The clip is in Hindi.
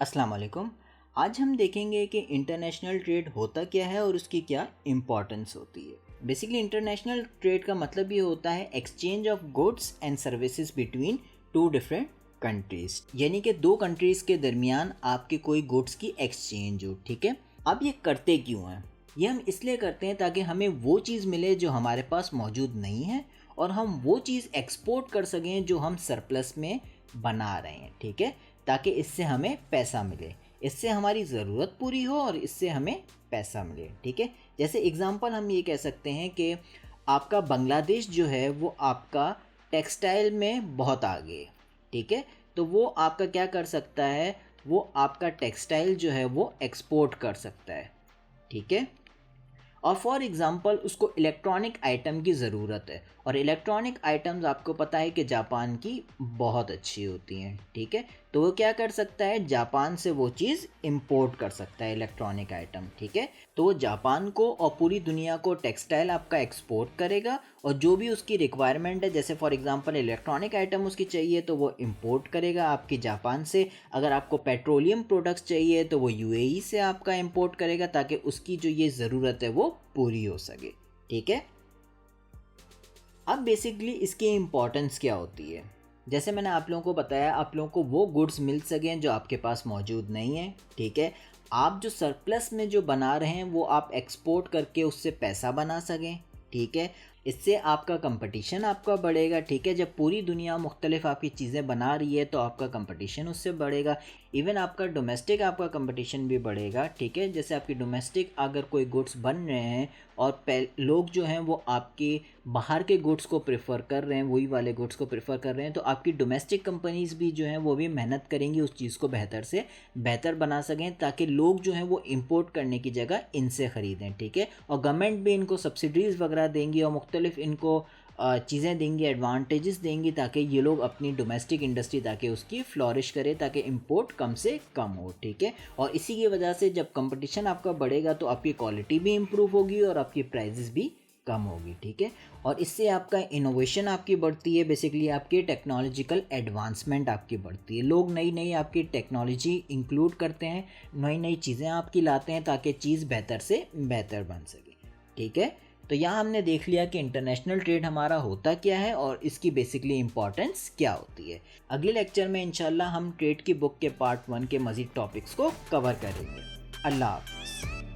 अस्सलाम वालेकुम। आज हम देखेंगे कि इंटरनेशनल ट्रेड होता क्या है और उसकी क्या इम्पोर्टेंस होती है। बेसिकली इंटरनेशनल ट्रेड का मतलब ये होता है exchange of goods and services between two different countries, यानी कि दो कंट्रीज के दरमियान आपके कोई गुड्स की एक्सचेंज हो। ठीक है, अब ये करते क्यों हैं? ये हम इसलिए करते हैं ताकि हमें वो चीज़ मिले जो हमारे पास मौजूद नहीं है और हम वो चीज़ एक्सपोर्ट कर सकें जो हम सरप्लस में बना रहे हैं। ठीक है, ताकि इससे हमें पैसा मिले, इससे हमारी ज़रूरत पूरी हो और इससे हमें पैसा मिले। ठीक है, जैसे एग्ज़ाम्पल हम ये कह सकते हैं कि आपका बांग्लादेश जो है वो आपका टेक्सटाइल में बहुत आगे है। ठीक है, तो वो आपका क्या कर सकता है, वो आपका टेक्सटाइल जो है वो एक्सपोर्ट कर सकता है। ठीक है, और फॉर एग्ज़ाम्पल उसको इलेक्ट्रॉनिक आइटम की ज़रूरत है और इलेक्ट्रॉनिक आइटम्स आपको पता है कि जापान की बहुत अच्छी होती हैं। ठीक है, तो वो क्या कर सकता है, जापान से वो चीज़ इंपोर्ट कर सकता है इलेक्ट्रॉनिक आइटम। ठीक है, तो वो जापान को और पूरी दुनिया को टेक्सटाइल आपका एक्सपोर्ट करेगा और जो भी उसकी रिक्वायरमेंट है, जैसे फॉर एग्ज़ाम्पल इलेक्ट्रॉनिक आइटम उसकी चाहिए तो वो इंपोर्ट करेगा आपकी जापान से। अगर आपको पेट्रोलियम प्रोडक्ट्स चाहिए तो वो यूएई से आपका इंपोर्ट करेगा ताकि उसकी जो ये ज़रूरत है वो पूरी हो सके। ठीक है, अब बेसिकली इसकी इम्पोर्टेंस क्या होती है, जैसे मैंने आप लोगों को बताया, आप लोगों को वो गुड्स मिल सकें जो आपके पास मौजूद नहीं है। ठीक है, आप जो सरप्लस में जो बना रहे हैं वो आप एक्सपोर्ट करके उससे पैसा बना सकें। ठीक है, इससे आपका कंपटीशन आपका बढ़ेगा। ठीक है, जब पूरी दुनिया मुख्तलिफ आपकी चीज़ें बना रही है तो आपका कंपटीशन उससे बढ़ेगा। इवन आपका डोमेस्टिक आपका कंपटीशन भी बढ़ेगा। ठीक है, जैसे आपकी डोमेस्टिक अगर कोई गुड्स बन रहे हैं और लोग जो हैं वो आपके बाहर के गुड्स को प्रेफर कर रहे हैं, वही वाले गुड्स को प्रेफर कर रहे हैं, तो आपकी डोमेस्टिक कंपनीज़ भी जो हैं वो भी मेहनत करेंगी उस चीज़ को बेहतर से बेहतर बना सकें ताकि लोग जो हैं वो इंपोर्ट करने की जगह इनसे ख़रीदें। ठीक है, और गवर्नमेंट भी इनको सब्सिडीज़ वगैरह देंगी और मुख्तलिफ इनको चीज़ें देंगी, एडवांटेजेस देंगी ताकि ये लोग अपनी डोमेस्टिक इंडस्ट्री ताकि उसकी फ्लॉरिश करे, ताकि इंपोर्ट कम से कम हो। ठीक है, और इसी की वजह से जब कंपटीशन आपका बढ़ेगा तो आपकी क्वालिटी भी इम्प्रूव होगी और आपकी प्राइजेस भी कम होगी। ठीक है, और इससे आपका इनोवेशन आपकी बढ़ती है, बेसिकली आपकी टेक्नोलॉजिकल एडवांसमेंट आपकी बढ़ती है। लोग नई नई आपकी टेक्नोलॉजी इंक्लूड करते हैं, नई नई चीज़ें आपकी लाते हैं ताकि चीज़ बेहतर से बेहतर बन सके। ठीक है, तो यहाँ हमने देख लिया कि इंटरनेशनल ट्रेड हमारा होता क्या है और इसकी बेसिकली इंपॉर्टेंस क्या होती है। अगले लेक्चर में इंशाल्लाह हम ट्रेड की बुक के पार्ट 1 के मज़ीद टॉपिक्स को कवर करेंगे। अल्लाह हाफ़िज़।